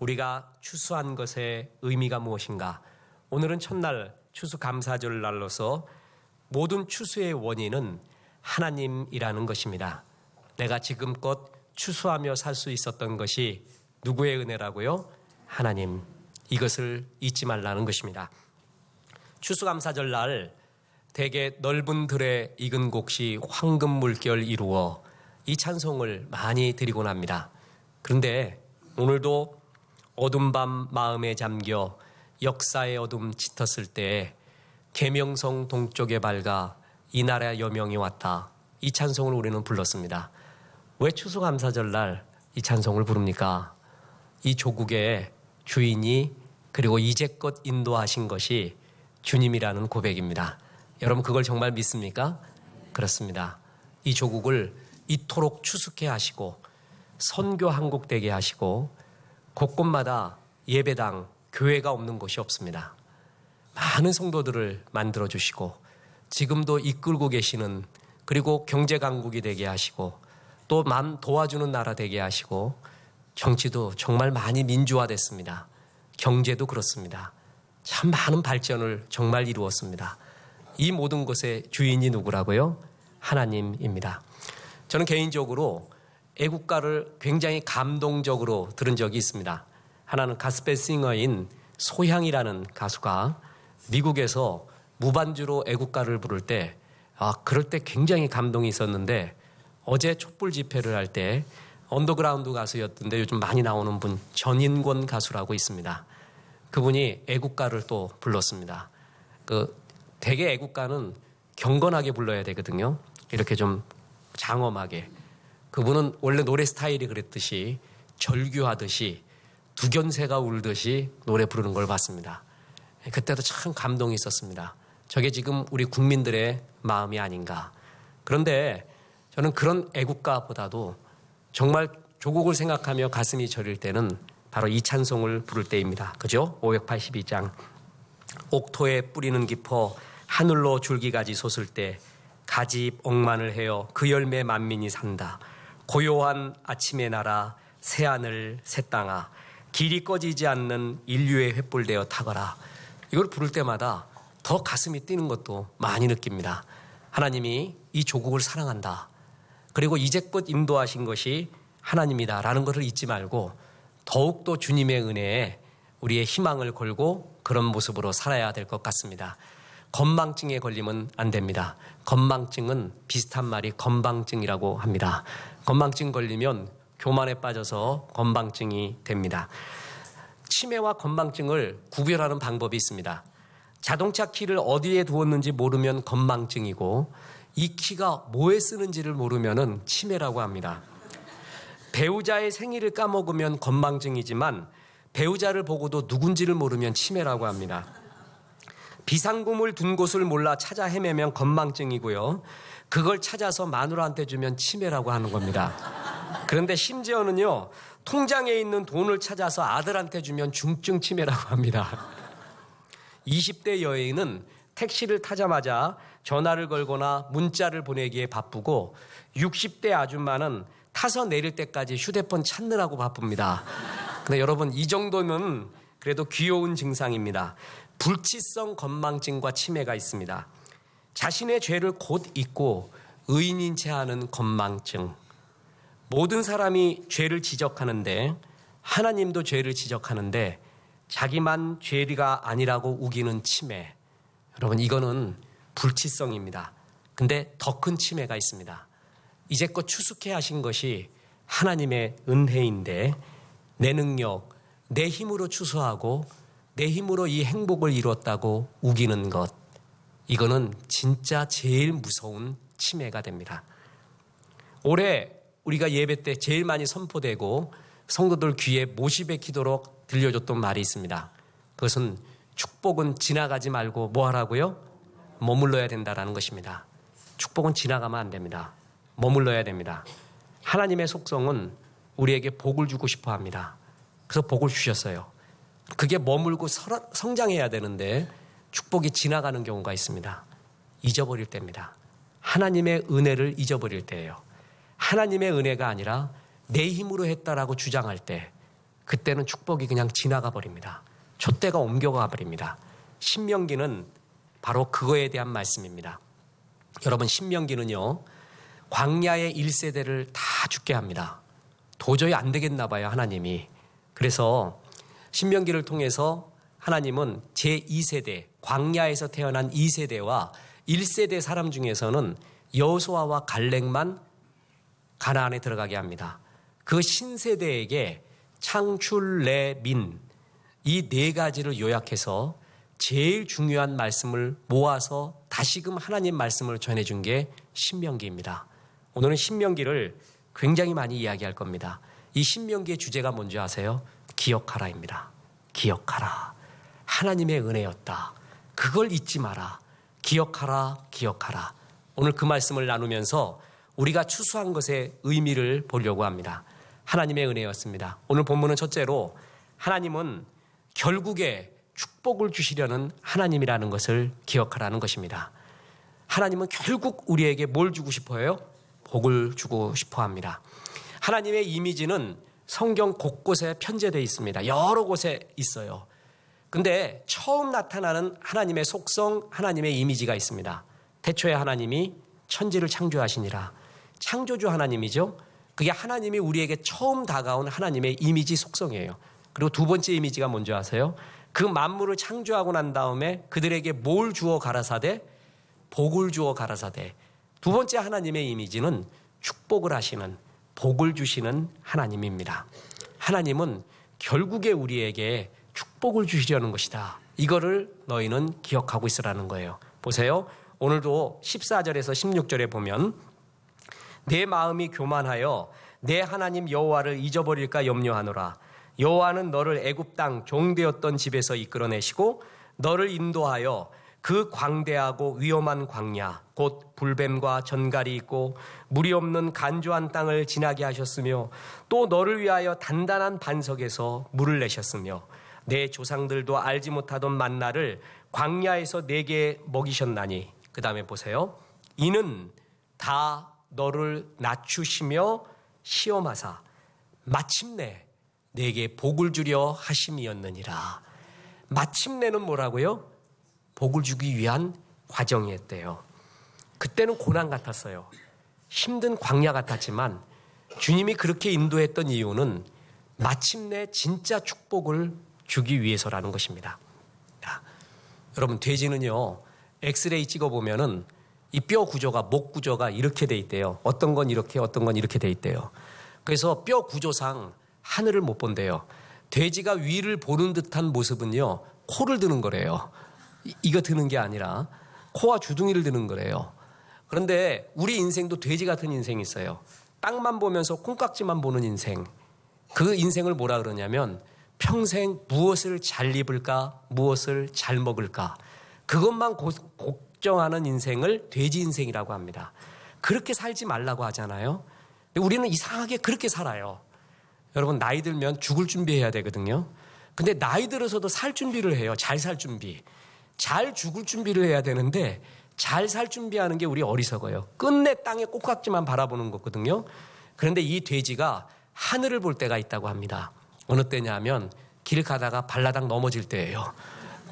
우리가 추수한 것의 의미가 무엇인가? 오늘은 첫날 추수감사절 날로서 모든 추수의 원인은 하나님이라는 것입니다. 내가 지금껏 추수하며 살 수 있었던 것이 누구의 은혜라고요? 하나님. 이것을 잊지 말라는 것입니다. 추수감사절 날 대개 넓은 들에 익은 곡식 황금 물결 이루어 이 찬송을 많이 드리곤 합니다. 그런데 오늘도 어둠 밤 마음에 잠겨 역사의 어둠 짙었을 때 계명성 동쪽에 밝아 이 나라 여명이 왔다. 이 찬송을 우리는 불렀습니다. 왜 추수감사절 날 이 찬송을 부릅니까? 이 조국의 주인이 그리고 이제껏 인도하신 것이 주님이라는 고백입니다. 여러분 그걸 정말 믿습니까? 그렇습니다. 이 조국을 이토록 추수케 하시고 선교 한국되게 하시고 곳곳마다 예배당, 교회가 없는 곳이 없습니다. 많은 성도들을 만들어주시고 지금도 이끌고 계시는 그리고 경제 강국이 되게 하시고 또 도와주는 나라 되게 하시고 정치도 정말 많이 민주화됐습니다. 경제도 그렇습니다. 참 많은 발전을 정말 이루었습니다. 이 모든 것의 주인이 누구라고요? 하나님입니다. 저는 개인적으로 애국가를 굉장히 감동적으로 들은 적이 있습니다. 하나는 가스펠 싱어인 소향이라는 가수가 미국에서 무반주로 애국가를 부를 때 그럴 때 굉장히 감동이 있었는데 어제 촛불 집회를 할 때 언더그라운드 가수였던데 요즘 많이 나오는 분 전인권 가수라고 있습니다. 그분이 애국가를 또 불렀습니다. 대개 애국가는 경건하게 불러야 되거든요. 이렇게 좀 장엄하게. 그분은 원래 노래 스타일이 그랬듯이 절규하듯이 두견새가 울듯이 노래 부르는 걸 봤습니다. 그때도 참 감동이 있었습니다. 저게 지금 우리 국민들의 마음이 아닌가. 그런데 저는 그런 애국가보다도 정말 조국을 생각하며 가슴이 저릴 때는 바로 이 찬송을 부를 때입니다. 그죠? 582장. 옥토에 뿌리는 깊어 하늘로 줄기가지 솟을 때 가지 억만을 헤어 그 열매 만민이 산다. 고요한 아침의 나라 새하늘 새 땅아 길이 꺼지지 않는 인류의 횃불되어 타거라. 이걸 부를 때마다 더 가슴이 뛰는 것도 많이 느낍니다. 하나님이 이 조국을 사랑한다. 그리고 이제껏 인도하신 것이 하나님이다라는 것을 잊지 말고 더욱더 주님의 은혜에 우리의 희망을 걸고 그런 모습으로 살아야 될 것 같습니다. 건망증에 걸리면 안 됩니다. 건망증은 비슷한 말이 건방증이라고 합니다. 건망증 걸리면 교만에 빠져서 건방증이 됩니다. 치매와 건망증을 구별하는 방법이 있습니다. 자동차 키를 어디에 두었는지 모르면 건망증이고 이 키가 뭐에 쓰는지를 모르면 치매라고 합니다. 배우자의 생일을 까먹으면 건망증이지만 배우자를 보고도 누군지를 모르면 치매라고 합니다. 비상금을 둔 곳을 몰라 찾아 헤매면 건망증이고요. 그걸 찾아서 마누라한테 주면 치매라고 하는 겁니다. 그런데 심지어는요. 통장에 있는 돈을 찾아서 아들한테 주면 중증 치매라고 합니다. 20대 여인은 택시를 타자마자 전화를 걸거나 문자를 보내기에 바쁘고 60대 아줌마는 타서 내릴 때까지 휴대폰 찾느라고 바쁩니다. 근데 여러분 이 정도는 그래도 귀여운 증상입니다. 불치성 건망증과 치매가 있습니다. 자신의 죄를 곧 잊고 의인인 채 하는 건망증. 모든 사람이 죄를 지적하는데 하나님도 죄를 지적하는데 자기만 죄가 아니라고 우기는 치매. 여러분 이거는 불치성입니다. 근데 더 큰 치매가 있습니다. 이제껏 추수케 하신 것이 하나님의 은혜인데 내 능력, 내 힘으로 추수하고 내 힘으로 이 행복을 이뤘다고 우기는 것. 이거는 진짜 제일 무서운 치매가 됩니다. 올해 우리가 예배 때 제일 많이 선포되고 성도들 귀에 못이 박히도록 들려줬던 말이 있습니다. 그것은 축복은 지나가지 말고 뭐 하라고요? 머물러야 된다라는 것입니다. 축복은 지나가면 안 됩니다. 머물러야 됩니다. 하나님의 속성은 우리에게 복을 주고 싶어 합니다. 그래서 복을 주셨어요. 그게 머물고 성장해야 되는데 축복이 지나가는 경우가 있습니다. 잊어버릴 때입니다. 하나님의 은혜를 잊어버릴 때예요. 하나님의 은혜가 아니라 내 힘으로 했다라고 주장할 때 그때는 축복이 그냥 지나가 버립니다. 촛대가 옮겨가 버립니다. 신명기는 바로 그거에 대한 말씀입니다. 여러분, 신명기는요, 광야의 1세대를 다 죽게 합니다. 도저히 안 되겠나 봐요, 하나님이. 그래서 신명기를 통해서 하나님은 제2세대, 광야에서 태어난 2세대와 1세대 사람 중에서는 여호수아와 갈렙만 가나안에 들어가게 합니다. 그 신세대에게 창출, 내, 민, 이 네 가지를 요약해서 제일 중요한 말씀을 모아서 다시금 하나님 말씀을 전해준 게 신명기입니다. 오늘은 신명기를 굉장히 많이 이야기할 겁니다. 이 신명기의 주제가 뭔지 아세요? 기억하라입니다. 기억하라. 하나님의 은혜였다. 그걸 잊지 마라. 기억하라, 기억하라. 오늘 그 말씀을 나누면서 우리가 추수한 것의 의미를 보려고 합니다. 하나님의 은혜였습니다. 오늘 본문은 첫째로 하나님은 결국에 축복을 주시려는 하나님이라는 것을 기억하라는 것입니다. 하나님은 결국 우리에게 뭘 주고 싶어요? 복을 주고 싶어 합니다. 하나님의 이미지는 성경 곳곳에 편제되어 있습니다. 여러 곳에 있어요. 근데 처음 나타나는 하나님의 속성, 하나님의 이미지가 있습니다. 태초에 하나님이 천지를 창조하시니라. 창조주 하나님이죠. 그게 하나님이 우리에게 처음 다가온 하나님의 이미지 속성이에요. 그리고 두 번째 이미지가 뭔지 아세요? 그 만물을 창조하고 난 다음에 그들에게 뭘 주어 가라사대? 복을 주어 가라사대. 두 번째 하나님의 이미지는 축복을 하시는, 복을 주시는 하나님입니다. 하나님은 결국에 우리에게 축복을 주시려는 것이다. 이거를 너희는 기억하고 있으라는 거예요. 보세요. 오늘도 14절에서 16절에 보면 내 마음이 교만하여 내 하나님 여호와를 잊어버릴까 염려하노라. 여호와는 너를 애굽 땅 종되었던 집에서 이끌어내시고 너를 인도하여 그 광대하고 위험한 광야 곧 불뱀과 전갈이 있고 물이 없는 간조한 땅을 지나게 하셨으며 또 너를 위하여 단단한 반석에서 물을 내셨으며 내 조상들도 알지 못하던 만나를 광야에서 내게 먹이셨나니. 그 다음에 보세요. 이는 다 너를 낮추시며 시험하사 마침내 내게 복을 주려 하심이었느니라. 마침내는 뭐라고요? 복을 주기 위한 과정이었대요. 그때는 고난 같았어요. 힘든 광야 같았지만 주님이 그렇게 인도했던 이유는 마침내 진짜 축복을 주기 위해서라는 것입니다. 자, 여러분, 돼지는요, 엑스레이 찍어보면은 이 뼈 구조가, 목 구조가 이렇게 돼 있대요. 어떤 건 이렇게, 어떤 건 이렇게 돼 있대요. 그래서 뼈 구조상 하늘을 못 본대요. 돼지가 위를 보는 듯한 모습은요, 코를 드는 거래요. 이거 드는 게 아니라 코와 주둥이를 드는 거래요. 그런데 우리 인생도 돼지 같은 인생이 있어요. 땅만 보면서 콩깍지만 보는 인생. 그 인생을 뭐라 그러냐면 평생 무엇을 잘 입을까, 무엇을 잘 먹을까, 그것만 걱정하는 인생을 돼지 인생이라고 합니다. 그렇게 살지 말라고 하잖아요. 근데 우리는 이상하게 그렇게 살아요. 여러분, 나이 들면 죽을 준비해야 되거든요. 근데 나이 들어서도 살 준비를 해요. 잘 살 준비. 잘 죽을 준비를 해야 되는데 잘 살 준비하는 게 우리 어리석어요. 끝내 땅에 꼭깍지만 바라보는 거거든요. 그런데 이 돼지가 하늘을 볼 때가 있다고 합니다. 어느 때냐면 길 가다가 발라당 넘어질 때예요.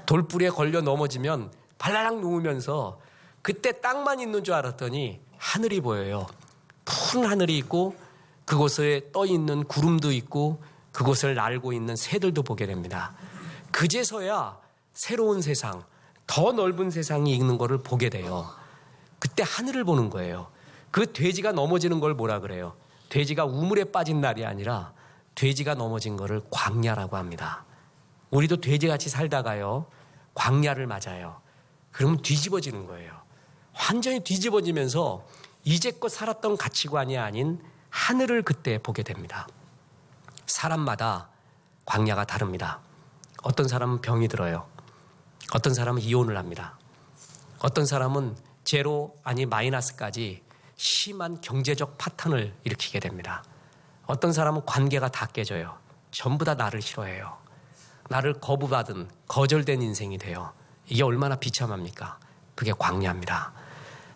돌뿌리에 걸려 넘어지면 발라당 누우면서 그때 땅만 있는 줄 알았더니 하늘이 보여요. 푸른 하늘이 있고 그곳에 떠 있는 구름도 있고 그곳을 날고 있는 새들도 보게 됩니다. 그제서야 새로운 세상, 더 넓은 세상이 있는 것을 보게 돼요. 그때 하늘을 보는 거예요. 그 돼지가 넘어지는 걸 뭐라 그래요? 돼지가 우물에 빠진 날이 아니라 돼지가 넘어진 거를 광야라고 합니다. 우리도 돼지같이 살다가요, 광야를 맞아요. 그러면 뒤집어지는 거예요. 완전히 뒤집어지면서 이제껏 살았던 가치관이 아닌 하늘을 그때 보게 됩니다. 사람마다 광야가 다릅니다. 어떤 사람은 병이 들어요. 어떤 사람은 이혼을 합니다. 어떤 사람은 제로 아니 마이너스까지 심한 경제적 파탄을 일으키게 됩니다. 어떤 사람은 관계가 다 깨져요. 전부 다 나를 싫어해요. 나를 거부받은 거절된 인생이 돼요. 이게 얼마나 비참합니까? 그게 광야입니다.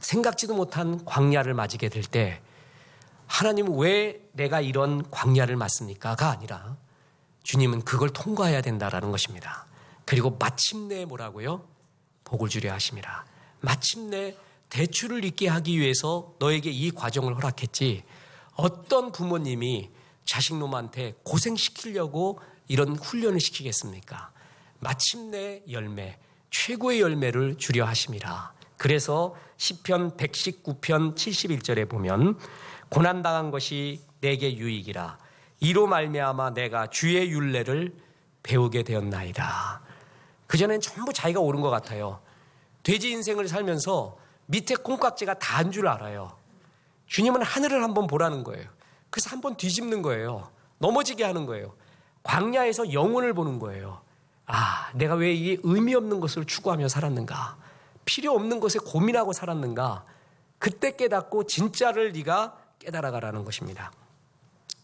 생각지도 못한 광야를 맞이게 될 때 하나님은 왜 내가 이런 광야를 맞습니까?가 아니라 주님은 그걸 통과해야 된다라는 것입니다. 그리고 마침내 뭐라고요? 복을 주려 하심이라. 마침내 대출을 잊게 하기 위해서 너에게 이 과정을 허락했지, 어떤 부모님이 자식놈한테 고생시키려고 이런 훈련을 시키겠습니까? 마침내 열매, 최고의 열매를 주려 하심이라. 그래서 시편 119편 71절에 보면 고난당한 것이 내게 유익이라. 이로 말미암아 내가 주의 율례를 배우게 되었나이다. 그전엔 전부 자기가 옳은 것 같아요. 돼지 인생을 살면서 밑에 콩깍지가 다인 줄 알아요. 주님은 하늘을 한번 보라는 거예요. 그래서 한번 뒤집는 거예요. 넘어지게 하는 거예요. 광야에서 영혼을 보는 거예요. 아, 내가 왜 이 의미 없는 것을 추구하며 살았는가? 필요 없는 것에 고민하고 살았는가? 그때 깨닫고 진짜를 네가 깨달아가라는 것입니다.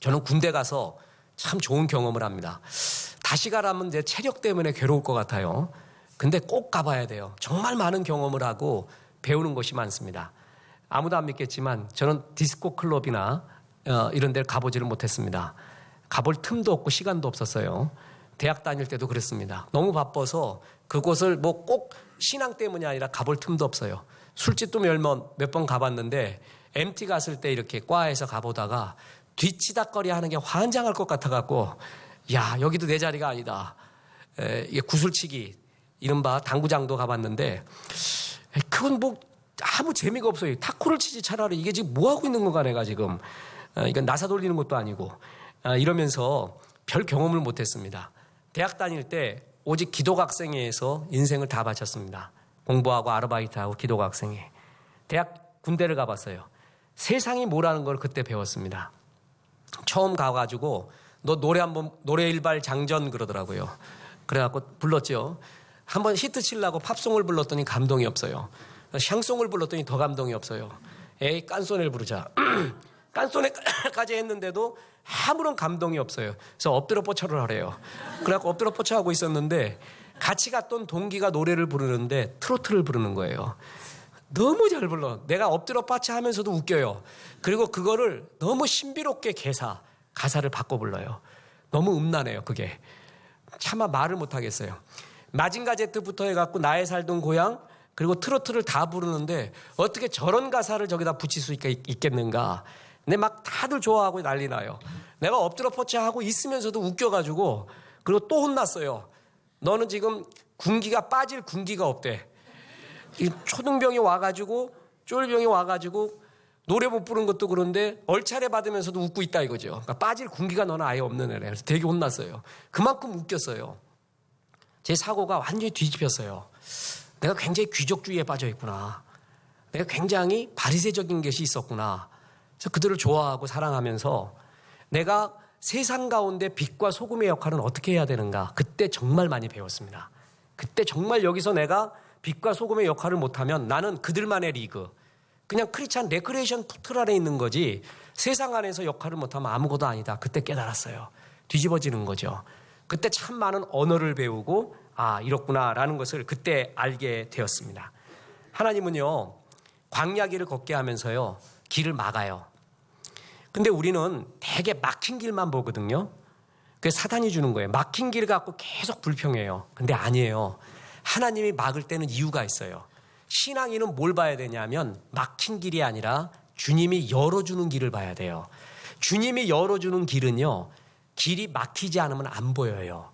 저는 군대 가서 참 좋은 경험을 합니다. 다시 가라면 제 체력 때문에 괴로울 것 같아요. 근데 꼭 가봐야 돼요. 정말 많은 경험을 하고 배우는 것이 많습니다. 아무도 안 믿겠지만 저는 디스코 클럽이나 이런 데를 가보지를 못했습니다. 가볼 틈도 없고 시간도 없었어요. 대학 다닐 때도 그랬습니다. 너무 바빠서 그곳을 뭐 꼭 신앙 때문이 아니라 가볼 틈도 없어요. 술집도 몇 번 가봤는데 MT 갔을 때 이렇게 과에서 가보다가 뒤치다거리 하는 게 환장할 것 같아갖고, 야, 여기도 내 자리가 아니다. 이게 구슬치기, 이른바 당구장도 가봤는데 그건 뭐 아무 재미가 없어요. 탁구를 치지 차라리. 이게 지금 뭐 하고 있는 건가 내가 지금. 이건 나사 돌리는 것도 아니고. 이러면서 별 경험을 못했습니다. 대학 다닐 때 오직 기독학생회에서 인생을 다 바쳤습니다. 공부하고 아르바이트하고 기독학생회. 대학 군대를 가봤어요. 세상이 뭐라는 걸 그때 배웠습니다. 처음 가가지고 너 노래 일발 장전 그러더라고요. 그래갖고 불렀죠. 한번 히트 치려고 팝송을 불렀더니 감동이 없어요. 샹송을 불렀더니 더 감동이 없어요. 에이, 깐소네를 부르자. 깐소네까지 했는데도 아무런 감동이 없어요. 그래서 엎드려 뻗쳐를 하래요. 그래갖고 엎드려 뻗쳐 하고 있었는데 같이 갔던 동기가 노래를 부르는데 트로트를 부르는 거예요. 너무 잘 불러. 내가 엎드려 뻗쳐 하면서도 웃겨요. 그리고 그거를 너무 신비롭게 가사를 바꿔 불러요. 너무 음란해요, 그게. 차마 말을 못 하겠어요. 마징가 제트부터 해갖고 나의 살던 고향, 그리고 트로트를 다 부르는데 어떻게 저런 가사를 저기다 붙일 수 있겠는가. 근데 막 다들 좋아하고 난리 나요. 내가 엎드려 뻗쳐 하고 있으면서도 웃겨가지고, 그리고 또 혼났어요. 너는 지금 군기가 빠질 군기가 없대. 초등병이 와가지고 쫄병이 와가지고 노래 못 부르는 것도 그런데 얼차례 받으면서도 웃고 있다 이거죠. 그러니까 빠질 군기가 너는 아예 없는 애래. 그래서 되게 혼났어요. 그만큼 웃겼어요. 제 사고가 완전히 뒤집혔어요. 내가 굉장히 귀족주의에 빠져 있구나. 내가 굉장히 바리새적인 것이 있었구나. 그래서 그들을 좋아하고 사랑하면서 내가 세상 가운데 빛과 소금의 역할은 어떻게 해야 되는가. 그때 정말 많이 배웠습니다. 그때 정말 여기서 내가 빛과 소금의 역할을 못하면 나는 그들만의 리그, 그냥 크리스찬 레크레이션 틀 안에 있는 거지 세상 안에서 역할을 못하면 아무것도 아니다. 그때 깨달았어요. 뒤집어지는 거죠. 그때 참 많은 언어를 배우고 아, 이렇구나라는 것을 그때 알게 되었습니다. 하나님은요, 광야길을 걷게 하면서요, 길을 막아요. 근데 우리는 되게 막힌 길만 보거든요. 그게 사단이 주는 거예요. 막힌 길 갖고 계속 불평해요. 근데 아니에요. 하나님이 막을 때는 이유가 있어요. 신앙인은 뭘 봐야 되냐면 막힌 길이 아니라 주님이 열어주는 길을 봐야 돼요. 주님이 열어주는 길은요, 길이 막히지 않으면 안 보여요.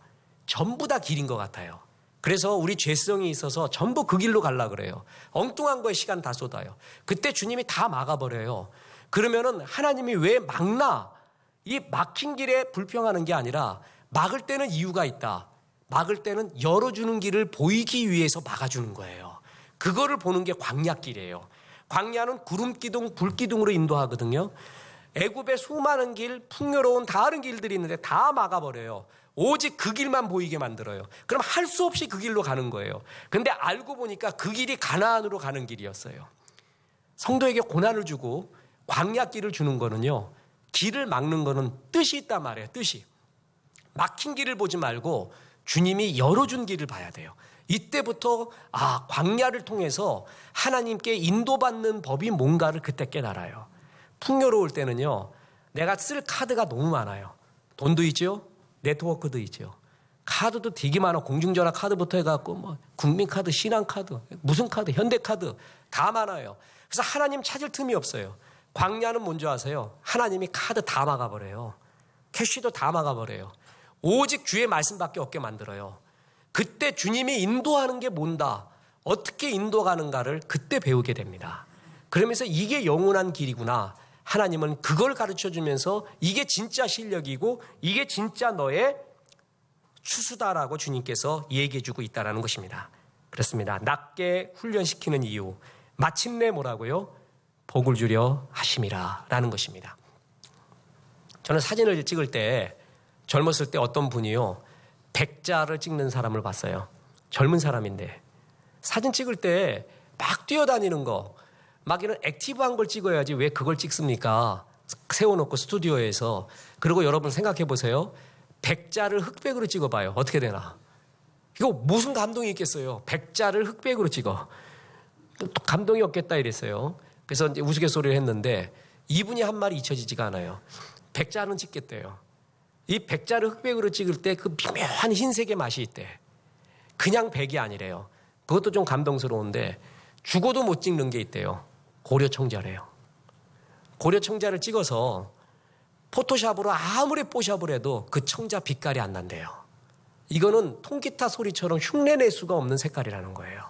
전부 다 길인 것 같아요. 그래서 우리 죄성이 있어서 전부 그 길로 가려고 그래요. 엉뚱한 거에 시간 다 쏟아요. 그때 주님이 다 막아버려요. 그러면은 하나님이 왜 막나? 이 막힌 길에 불평하는 게 아니라 막을 때는 이유가 있다. 막을 때는 열어주는 길을 보이기 위해서 막아주는 거예요. 그거를 보는 게 광야길이에요. 광야는 구름기둥, 불기둥으로 인도하거든요. 애굽의 수많은 길, 풍요로운 다른 길들이 있는데 다 막아버려요. 오직 그 길만 보이게 만들어요. 그럼 할 수 없이 그 길로 가는 거예요. 근데 알고 보니까 그 길이 가나안으로 가는 길이었어요. 성도에게 고난을 주고 광야길을 주는 거는요, 길을 막는 거는 뜻이 있단 말이에요. 뜻이. 막힌 길을 보지 말고 주님이 열어준 길을 봐야 돼요. 이때부터 아, 광야를 통해서 하나님께 인도받는 법이 뭔가를 그때 깨달아요. 풍요로울 때는요, 내가 쓸 카드가 너무 많아요. 돈도 있죠, 네트워크도 있죠. 카드도 되게 많아. 공중전화 카드부터 해갖고 뭐 국민카드, 신한카드, 무슨 카드, 현대카드 다 많아요. 그래서 하나님 찾을 틈이 없어요. 광야는 뭔지 아세요? 하나님이 카드 다 막아버려요. 캐시도 다 막아버려요. 오직 주의 말씀밖에 없게 만들어요. 그때 주님이 인도하는 게 뭔다, 어떻게 인도가는가를 그때 배우게 됩니다. 그러면서 이게 영원한 길이구나. 하나님은 그걸 가르쳐주면서 이게 진짜 실력이고 이게 진짜 너의 추수다라고 주님께서 얘기해주고 있다는 것입니다. 그렇습니다. 낮게 훈련시키는 이유, 마침내 뭐라고요? 복을 주려 하심이라 라는 것입니다. 저는 사진을 찍을 때 젊었을 때 어떤 분이요, 백자를 찍는 사람을 봤어요. 젊은 사람인데 사진 찍을 때 막 뛰어다니는 거, 막 이런 액티브한 걸 찍어야지 왜 그걸 찍습니까? 세워놓고 스튜디오에서. 그리고 여러분 생각해 보세요. 백자를 흑백으로 찍어봐요. 어떻게 되나? 이거 무슨 감동이 있겠어요? 백자를 흑백으로 찍어. 또 감동이 없겠다 이랬어요. 그래서 이제 우스갯소리를 했는데 이분이 한 말이 잊혀지지가 않아요. 백자는 찍겠대요. 이 백자를 흑백으로 찍을 때 그 미묘한 흰색의 맛이 있대. 그냥 백이 아니래요. 그것도 좀 감동스러운데 죽어도 못 찍는 게 있대요. 고려청자래요. 고려청자를 찍어서 포토샵으로 아무리 뽀샵을 해도 그 청자 빛깔이 안 난대요. 이거는 통기타 소리처럼 흉내낼 수가 없는 색깔이라는 거예요.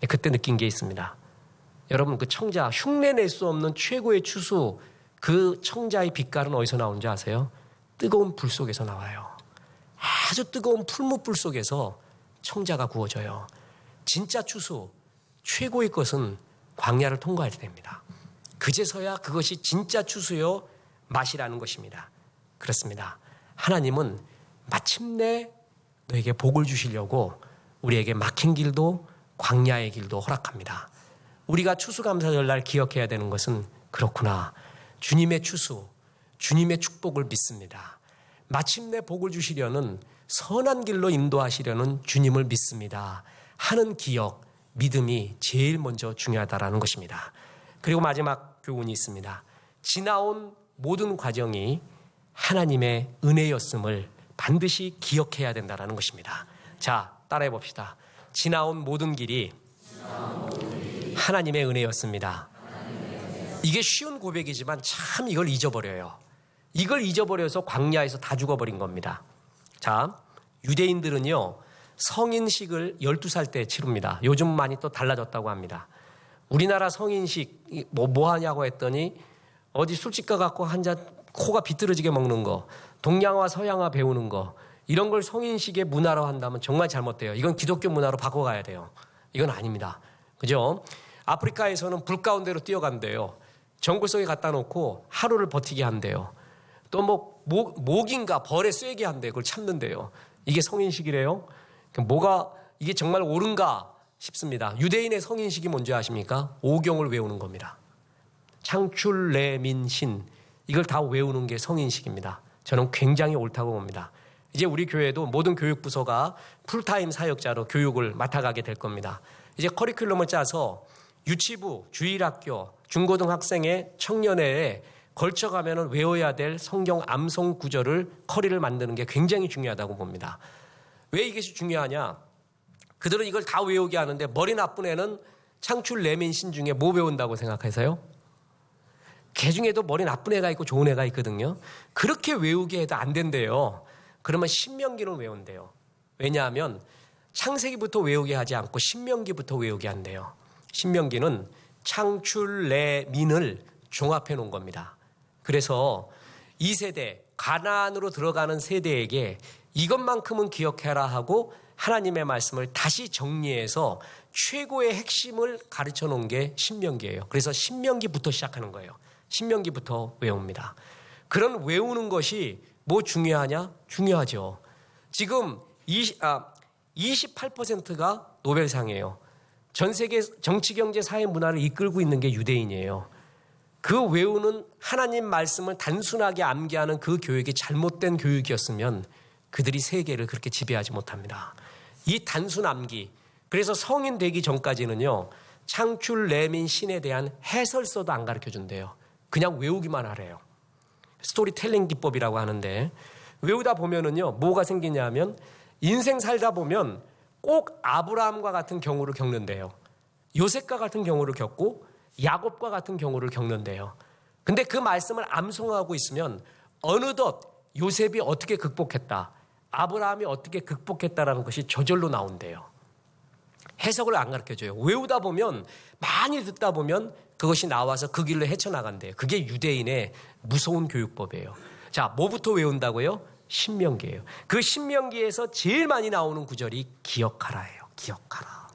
그때 느낀 게 있습니다. 여러분, 그 청자, 흉내낼 수 없는 최고의 추수, 그 청자의 빛깔은 어디서 나오는지 아세요? 뜨거운 불 속에서 나와요. 아주 뜨거운 풀무불 속에서 청자가 구워져요. 진짜 추수, 최고의 것은 광야를 통과할 때입니다. 그제서야 그것이 진짜 추수요 맛이라는 것입니다. 그렇습니다. 하나님은 마침내 너에게 복을 주시려고 우리에게 막힌 길도 광야의 길도 허락합니다. 우리가 추수감사절날 기억해야 되는 것은 그렇구나. 주님의 추수, 주님의 축복을 믿습니다. 마침내 복을 주시려는 선한 길로 인도하시려는 주님을 믿습니다 하는 기억, 믿음이 제일 먼저 중요하다는 것입니다. 그리고 마지막 교훈이 있습니다. 지나온 모든 과정이 하나님의 은혜였음을 반드시 기억해야 된다는 것입니다. 자, 따라해 봅시다. 지나온 모든 길이 하나님의 은혜였습니다. 이게 쉬운 고백이지만 참 이걸 잊어버려요. 이걸 잊어버려서 광야에서 다 죽어버린 겁니다. 자, 유대인들은요, 성인식을 12살 때 치릅니다. 요즘 많이 또 달라졌다고 합니다. 우리나라 성인식 뭐 하냐고 했더니 어디 술집 가갖고 한 잔 코가 비뚤어지게 먹는 거, 동양화 서양화 배우는 거, 이런 걸 성인식의 문화로 한다면 정말 잘못돼요. 이건 기독교 문화로 바꿔가야 돼요. 이건 아닙니다. 그죠? 아프리카에서는 불 가운데로 뛰어간대요. 정글 속에 갖다 놓고 하루를 버티게 한대요. 또 목인가 벌에 쐐게 한대요. 그걸 참는데요. 이게 성인식이래요. 뭐가 이게 정말 옳은가 싶습니다. 유대인의 성인식이 뭔지 아십니까? 오경을 외우는 겁니다. 창출, 래, 민, 신, 이걸 다 외우는 게 성인식입니다. 저는 굉장히 옳다고 봅니다. 이제 우리 교회도 모든 교육부서가 풀타임 사역자로 교육을 맡아가게 될 겁니다. 이제 커리큘럼을 짜서 유치부, 주일학교, 중고등학생의 청년회에 걸쳐가면 외워야 될 성경 암송 구절을 커리를 만드는 게 굉장히 중요하다고 봅니다. 왜 이것이 중요하냐? 그들은 이걸 다 외우게 하는데 머리 나쁜 애는 창출, 내민, 신 중에 뭐 배운다고 생각하세요? 개 중에도 머리 나쁜 애가 있고 좋은 애가 있거든요. 그렇게 외우게 해도 안 된대요. 그러면 신명기는 외운대요. 왜냐하면 창세기부터 외우게 하지 않고 신명기부터 외우게 한대요. 신명기는 창출, 내, 민을 종합해 놓은 겁니다. 그래서 이 세대, 가나안으로 들어가는 세대에게 이것만큼은 기억해라 하고 하나님의 말씀을 다시 정리해서 최고의 핵심을 가르쳐 놓은 게 신명기예요. 그래서 신명기부터 시작하는 거예요. 신명기부터 외웁니다. 그런 외우는 것이 뭐 중요하냐? 중요하죠. 지금 28%가 노벨상이에요. 전 세계 정치, 경제, 사회, 문화를 이끌고 있는 게 유대인이에요. 그 외우는 하나님 말씀을 단순하게 암기하는 그 교육이 잘못된 교육이었으면 그들이 세계를 그렇게 지배하지 못합니다. 이 단순 암기, 그래서 성인 되기 전까지는요, 창출, 내민, 신에 대한 해설서도 안 가르쳐 준대요. 그냥 외우기만 하래요. 스토리텔링 기법이라고 하는데, 외우다 보면은요, 뭐가 생기냐면 인생 살다 보면 꼭 아브라함과 같은 경우를 겪는데요. 요셉과 같은 경우를 겪고 야곱과 같은 경우를 겪는데요. 근데 그 말씀을 암송하고 있으면 어느덧 요셉이 어떻게 극복했다, 아브라함이 어떻게 극복했다라는 것이 저절로 나온대요. 해석을 안 가르쳐줘요. 외우다 보면, 많이 듣다 보면 그것이 나와서 그 길로 헤쳐나간대요. 그게 유대인의 무서운 교육법이에요. 자, 뭐부터 외운다고요? 신명기예요. 그 신명기에서 제일 많이 나오는 구절이 기억하라예요. 기억하라.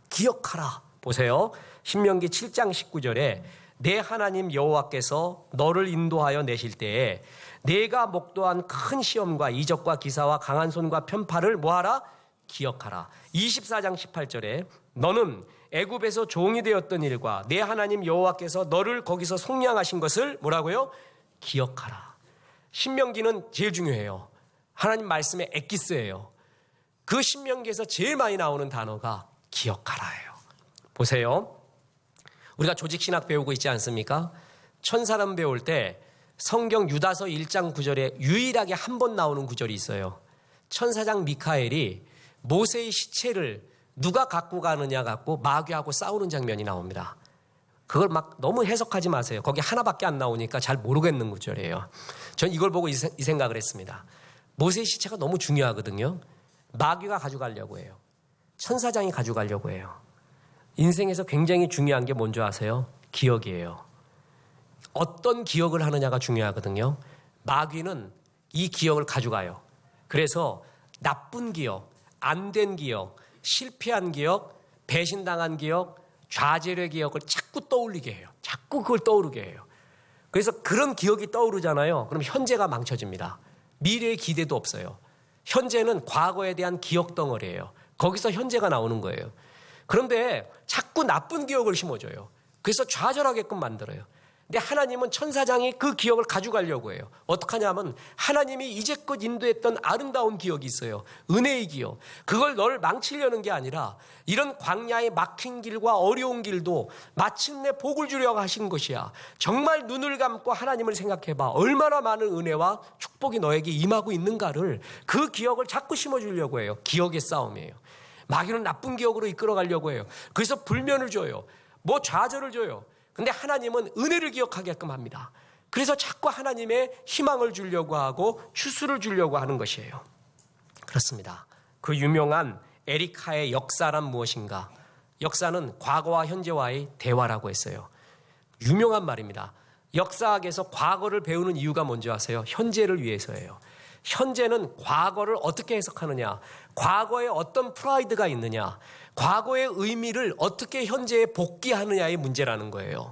기억하라. 보세요. 신명기 7장 19절에 내 하나님 여호와께서 너를 인도하여 내실 때에 내가 목도한 큰 시험과 이적과 기사와 강한 손과 편파를 뭐하라? 기억하라. 24장 18절에 너는 애굽에서 종이 되었던 일과 내 하나님 여호와께서 너를 거기서 속량하신 것을 뭐라고요? 기억하라. 신명기는 제일 중요해요. 하나님 말씀의 엑기스예요. 그 신명기에서 제일 많이 나오는 단어가 기억하라예요. 보세요. 우리가 조직신학 배우고 있지 않습니까? 천사람 배울 때 성경 유다서 1장 9절에 유일하게 한 번 나오는 구절이 있어요. 천사장 미카엘이 모세의 시체를 누가 갖고 가느냐 갖고 마귀하고 싸우는 장면이 나옵니다. 그걸 막 너무 해석하지 마세요. 거기 하나밖에 안 나오니까 잘 모르겠는 구절이에요. 전 이걸 보고 이 생각을 했습니다. 모세의 시체가 너무 중요하거든요. 마귀가 가져가려고 해요. 천사장이 가져가려고 해요. 인생에서 굉장히 중요한 게 뭔지 아세요? 기억이에요. 어떤 기억을 하느냐가 중요하거든요. 마귀는 이 기억을 가져가요. 그래서 나쁜 기억, 안 된 기억, 실패한 기억, 배신당한 기억, 좌절의 기억을 자꾸 떠올리게 해요. 자꾸 그걸 떠오르게 해요. 그래서 그런 기억이 떠오르잖아요. 그럼 현재가 망쳐집니다. 미래의 기대도 없어요. 현재는 과거에 대한 기억 덩어리예요. 거기서 현재가 나오는 거예요. 그런데 자꾸 나쁜 기억을 심어줘요. 그래서 좌절하게끔 만들어요. 근데 하나님은 천사장이 그 기억을 가져가려고 해요. 어떻게 하냐면 하나님이 이제껏 인도했던 아름다운 기억이 있어요. 은혜의 기억. 그걸 널 망치려는 게 아니라 이런 광야의 막힌 길과 어려운 길도 마침내 복을 주려고 하신 것이야. 정말 눈을 감고 하나님을 생각해봐. 얼마나 많은 은혜와 축복이 너에게 임하고 있는가를, 그 기억을 자꾸 심어주려고 해요. 기억의 싸움이에요. 마귀는 나쁜 기억으로 이끌어가려고 해요. 그래서 불면을 줘요. 뭐 좌절을 줘요. 근데 하나님은 은혜를 기억하게끔 합니다. 그래서 자꾸 하나님의 희망을 주려고 하고 추수를 주려고 하는 것이에요. 그렇습니다. 그 유명한 에리카의 역사란 무엇인가? 역사는 과거와 현재와의 대화라고 했어요. 유명한 말입니다. 역사학에서 과거를 배우는 이유가 뭔지 아세요? 현재를 위해서예요. 현재는 과거를 어떻게 해석하느냐, 과거에 어떤 프라이드가 있느냐, 과거의 의미를 어떻게 현재에 복귀하느냐의 문제라는 거예요.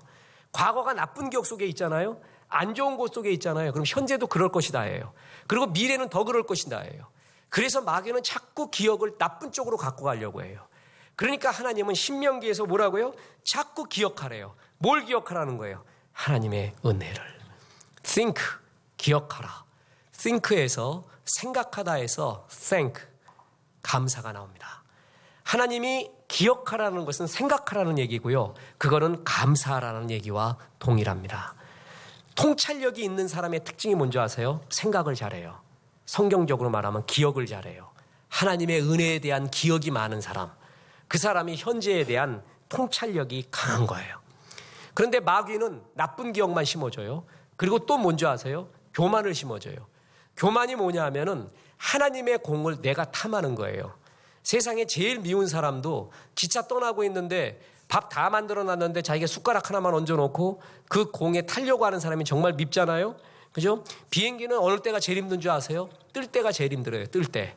과거가 나쁜 기억 속에 있잖아요. 안 좋은 곳 속에 있잖아요. 그럼 현재도 그럴 것이다예요. 그리고 미래는 더 그럴 것이다예요. 그래서 마귀는 자꾸 기억을 나쁜 쪽으로 갖고 가려고 해요. 그러니까 하나님은 신명기에서 뭐라고요? 자꾸 기억하래요. 뭘 기억하라는 거예요? 하나님의 은혜를. think, 기억하라. think에서 생각하다에서 thank, 감사가 나옵니다. 하나님이 기억하라는 것은 생각하라는 얘기고요. 그거는 감사하라는 얘기와 동일합니다. 통찰력이 있는 사람의 특징이 뭔지 아세요? 생각을 잘해요. 성경적으로 말하면 기억을 잘해요. 하나님의 은혜에 대한 기억이 많은 사람, 그 사람이 현재에 대한 통찰력이 강한 거예요. 그런데 마귀는 나쁜 기억만 심어줘요. 그리고 또 뭔지 아세요? 교만을 심어줘요. 교만이 뭐냐 하면은 하나님의 공을 내가 탐하는 거예요. 세상에 제일 미운 사람도 기차 떠나고 있는데 밥 다 만들어 놨는데 자기가 숟가락 하나만 얹어놓고 그 공에 타려고 하는 사람이 정말 밉잖아요. 그죠? 비행기는 어느 때가 제일 힘든 줄 아세요? 뜰 때가 제일 힘들어요. 뜰 때.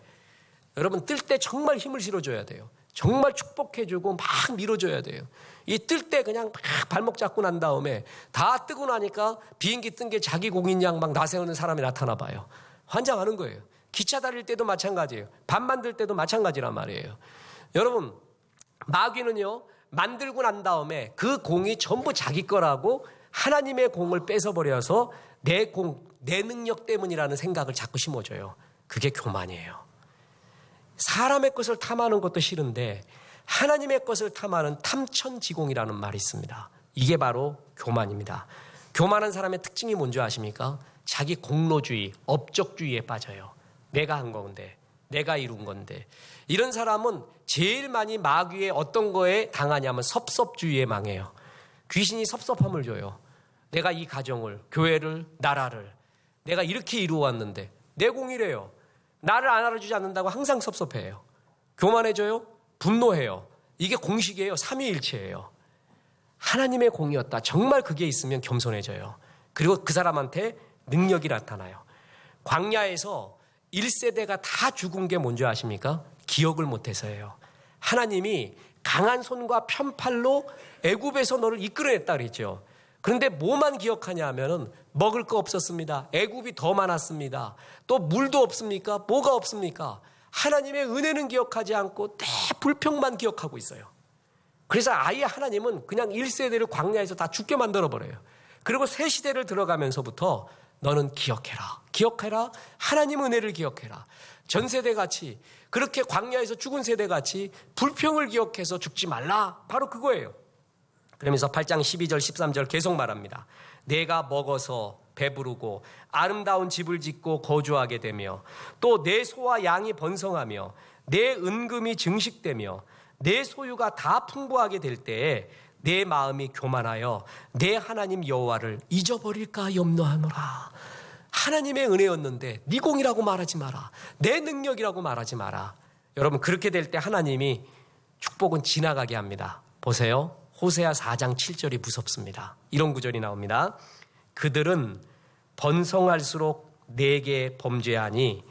여러분, 뜰 때 정말 힘을 실어줘야 돼요. 정말 축복해주고 막 밀어줘야 돼요. 이 뜰 때 그냥 막 발목 잡고 난 다음에 다 뜨고 나니까 비행기 뜬 게 자기 공인 양 막 나세우는 사람이 나타나 봐요. 환장하는 거예요. 기차 다닐 때도 마찬가지예요. 밥 만들 때도 마찬가지란 말이에요. 여러분, 마귀는요, 만들고 난 다음에 그 공이 전부 자기 거라고 하나님의 공을 뺏어버려서 내 공, 내 능력 때문이라는 생각을 자꾸 심어줘요. 그게 교만이에요. 사람의 것을 탐하는 것도 싫은데 하나님의 것을 탐하는 탐천지공이라는 말이 있습니다. 이게 바로 교만입니다. 교만한 사람의 특징이 뭔지 아십니까? 자기 공로주의, 업적주의에 빠져요. 내가 한 건데, 내가 이룬 건데. 이런 사람은 제일 많이 마귀의 어떤 거에 당하냐면 섭섭주의에 망해요. 귀신이 섭섭함을 줘요. 내가 이 가정을, 교회를, 나라를 내가 이렇게 이루어왔는데 내 공이래요. 나를 안 알아주지 않는다고 항상 섭섭해요. 교만해져요. 분노해요. 이게 공식이에요. 삼위일체예요. 하나님의 공이었다. 정말 그게 있으면 겸손해져요. 그리고 그 사람한테 능력이 나타나요. 광야에서 1세대가 다 죽은 게 뭔지 아십니까? 기억을 못해서예요. 하나님이 강한 손과 편팔로 애굽에서 너를 이끌어냈다 그랬죠. 그런데 뭐만 기억하냐 하면은 먹을 거 없었습니다. 애굽이 더 많았습니다. 또 물도 없습니까? 뭐가 없습니까? 하나님의 은혜는 기억하지 않고 내 불평만 기억하고 있어요. 그래서 아예 하나님은 그냥 1세대를 광야에서 다 죽게 만들어버려요. 그리고 새 시대를 들어가면서부터 너는 기억해라. 기억해라. 하나님 은혜를 기억해라. 전 세대같이 그렇게 광야에서 죽은 세대같이 불평을 기억해서 죽지 말라. 바로 그거예요. 그러면서 8장 12절 13절 계속 말합니다. 내가 먹어서 배부르고 아름다운 집을 짓고 거주하게 되며 또 내 소와 양이 번성하며 내 은금이 증식되며 내 소유가 다 풍부하게 될 때에 내 마음이 교만하여 내 하나님 여호와를 잊어버릴까 염려하노라. 하나님의 은혜였는데 네 공이라고 말하지 마라. 내 능력이라고 말하지 마라. 여러분 그렇게 될 때 하나님이 축복은 지나가게 합니다. 보세요. 호세아 4장 7절이 무섭습니다. 이런 구절이 나옵니다. 그들은 번성할수록 내게 범죄하니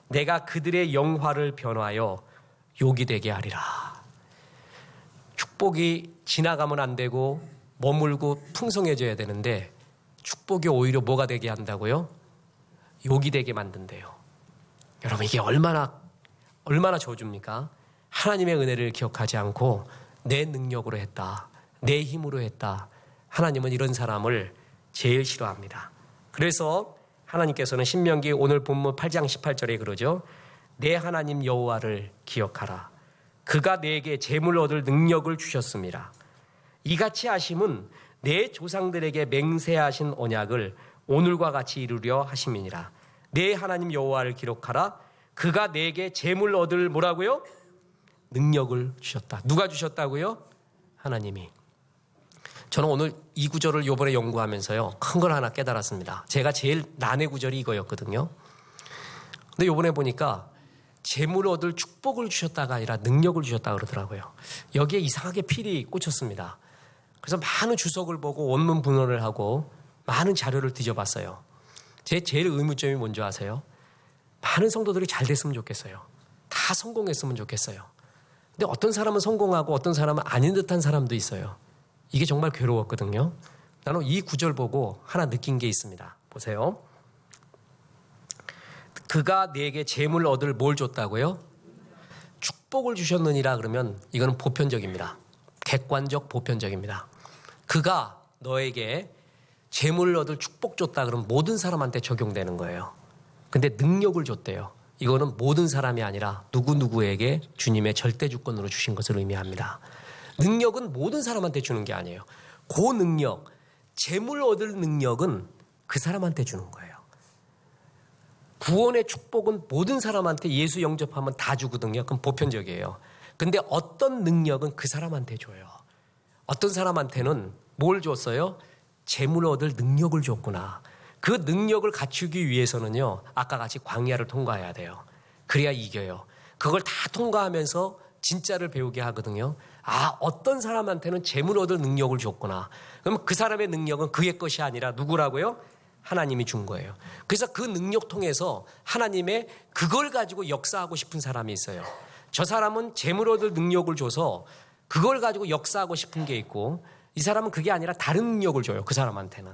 내가 그들의 영화를 변화하여 욕이 되게 하리라. 축복이 지나가면 안 되고 머물고 풍성해져야 되는데 축복이 오히려 뭐가 되게 한다고요? 욕이 되게 만든대요. 여러분 이게 얼마나 저주입니까? 하나님의 은혜를 기억하지 않고 내 능력으로 했다. 내 힘으로 했다. 하나님은 이런 사람을 제일 싫어합니다. 그래서 하나님께서는 신명기 오늘 본문 8장 18절에 그러죠. 내 하나님 여호와를 기억하라. 그가 내게 재물 얻을 능력을 주셨습니다. 이같이 하심은 내 조상들에게 맹세하신 언약을 오늘과 같이 이루려 하심이니라. 내 하나님 여호와를 기록하라. 그가 내게 재물 얻을 뭐라고요? 능력을 주셨다. 누가 주셨다고요? 하나님이. 저는 오늘 이 구절을 이번에 연구하면서요. 큰 걸 하나 깨달았습니다. 제가 제일 난해 구절이 이거였거든요. 근데 이번에 보니까 재물 얻을 축복을 주셨다가 아니라 능력을 주셨다 그러더라고요. 여기에 이상하게 필이 꽂혔습니다. 그래서 많은 주석을 보고 원문 분원을 하고 많은 자료를 뒤져봤어요. 제 제일 의문점이 뭔지 아세요? 많은 성도들이 잘 됐으면 좋겠어요. 다 성공했으면 좋겠어요. 근데 어떤 사람은 성공하고 어떤 사람은 아닌 듯한 사람도 있어요. 이게 정말 괴로웠거든요. 나는 이 구절 보고 하나 느낀 게 있습니다. 보세요. 그가 내게 재물 얻을 뭘 줬다고요? 축복을 주셨느니라 그러면 이거는 보편적입니다. 객관적 보편적입니다. 그가 너에게 재물을 얻을 축복 줬다 그러면 모든 사람한테 적용되는 거예요. 근데 능력을 줬대요. 이거는 모든 사람이 아니라 누구누구에게 주님의 절대 주권으로 주신 것을 의미합니다. 능력은 모든 사람한테 주는 게 아니에요. 그 능력, 재물 얻을 능력은 그 사람한테 주는 거예요. 구원의 축복은 모든 사람한테 예수 영접하면 다 주거든요. 그건 보편적이에요. 근데 어떤 능력은 그 사람한테 줘요. 어떤 사람한테는 뭘 줬어요? 재물 얻을 능력을 줬구나. 그 능력을 갖추기 위해서는요. 아까 같이 광야를 통과해야 돼요. 그래야 이겨요. 그걸 다 통과하면서 진짜를 배우게 하거든요. 아, 어떤 사람한테는 재물 얻을 능력을 줬구나. 그럼 그 사람의 능력은 그의 것이 아니라 누구라고요? 하나님이 준 거예요. 그래서 그 능력 통해서 하나님의 그걸 가지고 역사하고 싶은 사람이 있어요. 저 사람은 재물 얻을 능력을 줘서 그걸 가지고 역사하고 싶은 게 있고 이 사람은 그게 아니라 다른 능력을 줘요. 그 사람한테는.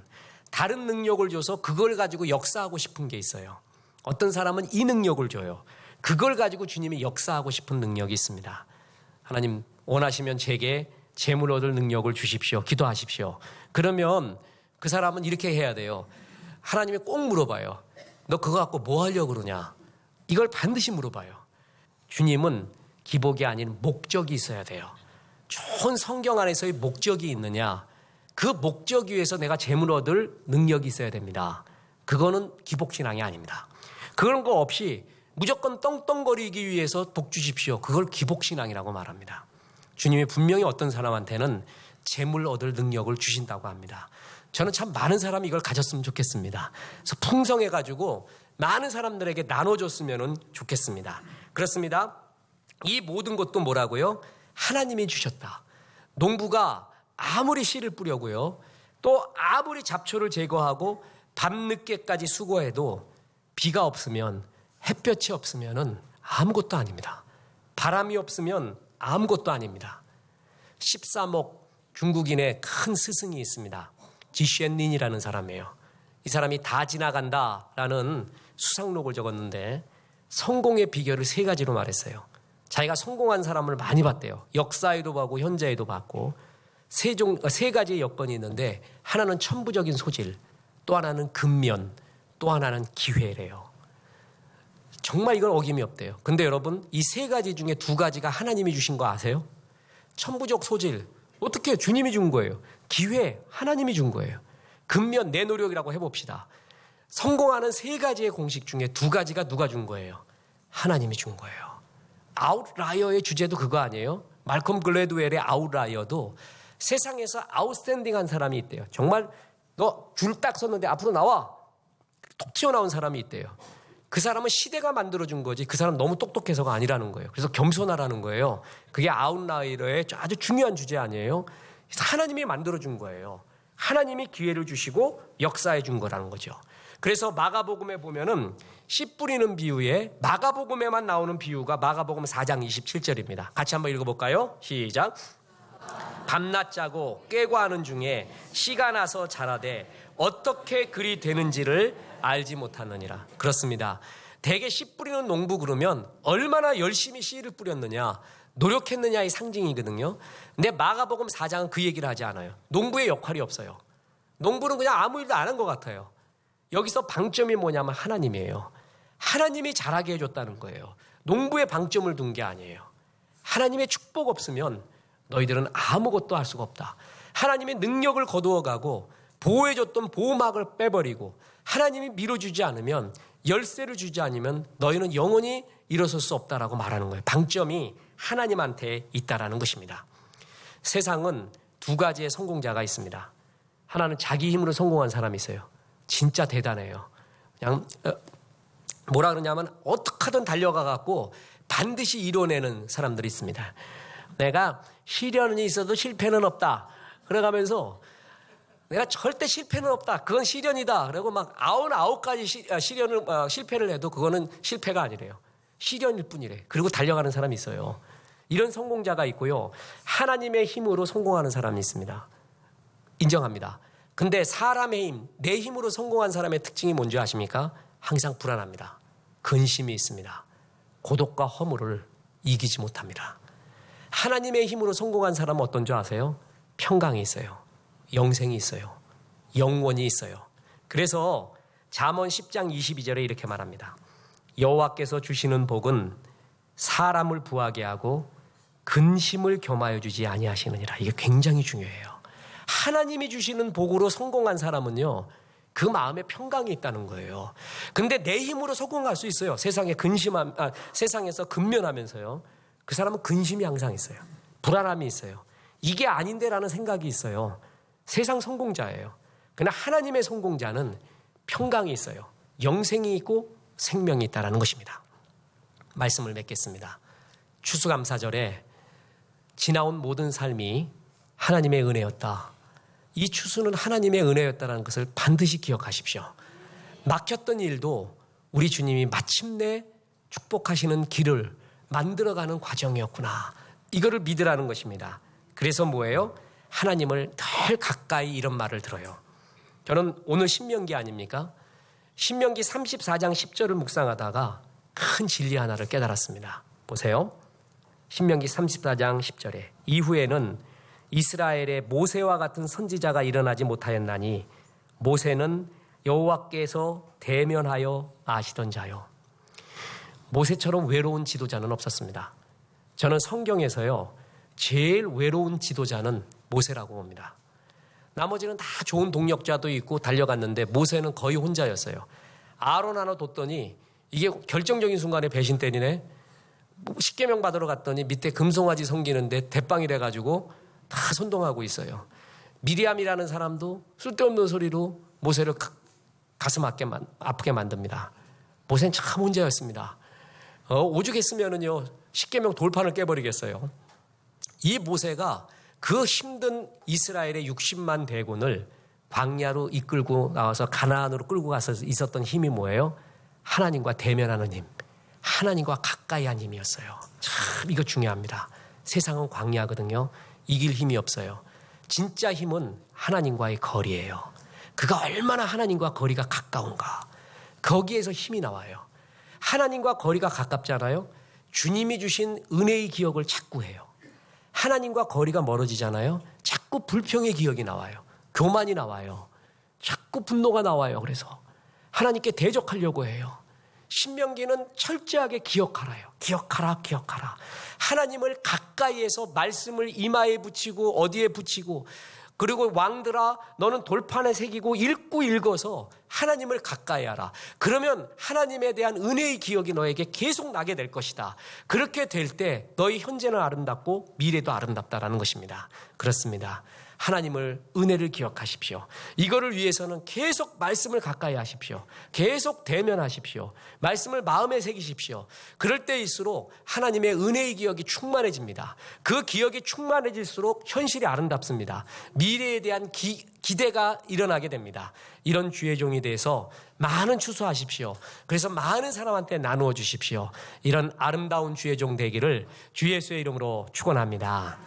다른 능력을 줘서 그걸 가지고 역사하고 싶은 게 있어요. 어떤 사람은 이 능력을 줘요. 그걸 가지고 주님이 역사하고 싶은 능력이 있습니다. 하나님 원하시면 제게 재물 얻을 능력을 주십시오. 기도하십시오. 그러면 그 사람은 이렇게 해야 돼요. 하나님이 꼭 물어봐요. 너 그거 갖고 뭐 하려고 그러냐? 이걸 반드시 물어봐요. 주님은 기복이 아닌 목적이 있어야 돼요. 좋은 성경 안에서의 목적이 있느냐? 그 목적 위에서 내가 재물 얻을 능력이 있어야 됩니다. 그거는 기복신앙이 아닙니다. 그런 거 없이 무조건 떵떵거리기 위해서 복 주십시오. 그걸 기복신앙이라고 말합니다. 주님이 분명히 어떤 사람한테는 재물 얻을 능력을 주신다고 합니다. 저는 참 많은 사람이 이걸 가졌으면 좋겠습니다. 그래서 풍성해가지고 많은 사람들에게 나눠줬으면 좋겠습니다. 그렇습니다. 이 모든 것도 뭐라고요? 하나님이 주셨다. 농부가 아무리 씨를 뿌려고요, 또 아무리 잡초를 제거하고 밤늦게까지 수고해도 비가 없으면, 햇볕이 없으면 아무것도 아닙니다. 바람이 없으면 아무것도 아닙니다. 13억 중국인의 큰 스승이 있습니다. 지쉔린이라는 사람이에요. 이 사람이 다 지나간다라는 수상록을 적었는데 성공의 비결을 3가지로 말했어요. 자기가 성공한 사람을 많이 봤대요. 역사에도 봤고 현재에도 봤고 세 가지의 여건이 있는데, 하나는 천부적인 소질, 또 하나는 근면, 또 하나는 기회래요. 정말 이건 어김이 없대요. 근데 여러분, 이 3가지 중에 2가지가 하나님이 주신 거 아세요? 천부적 소질, 어떻게 주님이 준 거예요. 기회, 하나님이 준 거예요. 근면, 내 노력이라고 해봅시다. 성공하는 3가지의 공식 중에 2가지가 누가 준 거예요? 하나님이 준 거예요. 아웃라이어의 주제도 그거 아니에요? 말콤 글래드웰의 아웃라이어도 세상에서 아웃스탠딩한 사람이 있대요. 정말 너 줄 딱 섰는데 앞으로 나와, 톡 튀어나온 사람이 있대요. 그 사람은 시대가 만들어준 거지 그 사람 너무 똑똑해서가 아니라는 거예요. 그래서 겸손하라는 거예요. 그게 아웃라이어의 아주 중요한 주제 아니에요? 하나님이 만들어준 거예요. 하나님이 기회를 주시고 역사해 준 거라는 거죠. 그래서 마가복음에 보면은 씨 뿌리는 비유에, 마가복음에만 나오는 비유가 마가복음 4장 27절입니다. 같이 한번 읽어볼까요? 시작. 밤낮 자고 깨고 하는 중에 씨가 나서 자라되 어떻게 그리 되는지를 알지 못하느니라. 그렇습니다. 대개 씨 뿌리는 농부 그러면 얼마나 열심히 씨를 뿌렸느냐, 노력했느냐의 상징이거든요. 근데 마가복음 4장은 그 얘기를 하지 않아요. 농부의 역할이 없어요. 농부는 그냥 아무 일도 안 한 것 같아요. 여기서 방점이 뭐냐면 하나님이에요. 하나님이 자라게 해줬다는 거예요. 농부의 방점을 둔 게 아니에요. 하나님의 축복 없으면 너희들은 아무것도 할 수가 없다. 하나님의 능력을 거두어가고 보호해줬던 보호막을 빼버리고 하나님이 밀어주지 않으면, 열쇠를 주지 않으면 너희는 영원히 일어설 수 없다라고 말하는 거예요. 방점이 하나님한테 있다라는 것입니다. 세상은 2가지의 성공자가 있습니다. 하나는 자기 힘으로 성공한 사람이 있어요. 진짜 대단해요. 그냥 뭐라 그러냐면 어떻게든 달려가 갖고 반드시 이뤄내는 사람들이 있습니다. 내가 시련이 있어도 실패는 없다. 그래가면서 내가 절대 실패는 없다. 그건 시련이다. 그리고 막 99가지 실패를 해도 그거는 실패가 아니래요. 시련일 뿐이래. 그리고 달려가는 사람이 있어요. 이런 성공자가 있고요. 하나님의 힘으로 성공하는 사람이 있습니다. 인정합니다. 근데 사람의 힘, 내 힘으로 성공한 사람의 특징이 뭔지 아십니까? 항상 불안합니다. 근심이 있습니다. 고독과 허물을 이기지 못합니다. 하나님의 힘으로 성공한 사람은 어떤 줄 아세요? 평강이 있어요. 영생이 있어요. 영원이 있어요. 그래서 잠언 10장 22절에 이렇게 말합니다. 여호와께서 주시는 복은 사람을 부하게 하고 근심을 겸하여 주지 아니하시느니라. 이게 굉장히 중요해요. 하나님이 주시는 복으로 성공한 사람은요, 그 마음에 평강이 있다는 거예요. 근데 내 힘으로 성공할 수 있어요. 세상에서 근면하면서요. 그 사람은 근심이 항상 있어요. 불안함이 있어요. 이게 아닌데라는 생각이 있어요. 세상 성공자예요. 그러나 하나님의 성공자는 평강이 있어요. 영생이 있고 생명이 있다는 것입니다. 말씀을 맺겠습니다. 추수감사절에 지나온 모든 삶이 하나님의 은혜였다. 이 추수는 하나님의 은혜였다는 것을 반드시 기억하십시오. 막혔던 일도 우리 주님이 마침내 축복하시는 길을 만들어가는 과정이었구나. 이거를 믿으라는 것입니다. 그래서 뭐예요? 하나님을 덜 가까이 이런 말을 들어요. 저는 오늘 신명기 아닙니까? 신명기 34장 10절을 묵상하다가 큰 진리 하나를 깨달았습니다. 보세요. 신명기 34장 10절에 이후에는 이스라엘의 모세와 같은 선지자가 일어나지 못하였나니 모세는 여호와께서 대면하여 아시던 자요. 모세처럼 외로운 지도자는 없었습니다. 저는 성경에서요, 제일 외로운 지도자는 모세라고 봅니다. 나머지는 다 좋은 동력자도 있고 달려갔는데 모세는 거의 혼자였어요. 아론 하나 뒀더니 이게 결정적인 순간에 배신 때리네. 십계명 받으러 갔더니 밑에 금송아지 섬기는데 대빵이 돼가지고 다 선동하고 있어요. 미리암이라는 사람도 쓸데없는 소리로 모세를 가슴 아프게 만듭니다. 모세는 참 혼자였습니다. 오죽했으면은요 십계명 돌판을 깨버리겠어요. 이 모세가 그 힘든 이스라엘의 60만 대군을 광야로 이끌고 나와서 가나안으로 끌고 가서 있었던 힘이 뭐예요? 하나님과 대면하는 힘, 하나님과 가까이 한 힘이었어요. 참 이거 중요합니다. 세상은 광야거든요. 이길 힘이 없어요. 진짜 힘은 하나님과의 거리예요. 그가 얼마나 하나님과 거리가 가까운가. 거기에서 힘이 나와요. 하나님과 거리가 가깝잖아요. 주님이 주신 은혜의 기억을 자꾸 해요. 하나님과 거리가 멀어지잖아요. 자꾸 불평의 기억이 나와요. 교만이 나와요. 자꾸 분노가 나와요. 그래서 하나님께 대적하려고 해요. 신명기는 철저하게 기억하라요. 기억하라, 기억하라. 하나님을 가까이에서 말씀을 이마에 붙이고 어디에 붙이고, 그리고 왕들아 너는 돌판에 새기고 읽고 읽어서 하나님을 가까이 하라. 그러면 하나님에 대한 은혜의 기억이 너에게 계속 나게 될 것이다. 그렇게 될 때 너희 현재는 아름답고 미래도 아름답다라는 것입니다. 그렇습니다. 하나님을, 은혜를 기억하십시오. 이거를 위해서는 계속 말씀을 가까이 하십시오. 계속 대면하십시오. 말씀을 마음에 새기십시오. 그럴 때일수록 하나님의 은혜의 기억이 충만해집니다. 그 기억이 충만해질수록 현실이 아름답습니다. 미래에 대한 기대가 일어나게 됩니다. 이런 주의 종이 돼서 많은 추수하십시오. 그래서 많은 사람한테 나누어 주십시오. 이런 아름다운 주의 종 되기를 주 예수의 이름으로 축원합니다.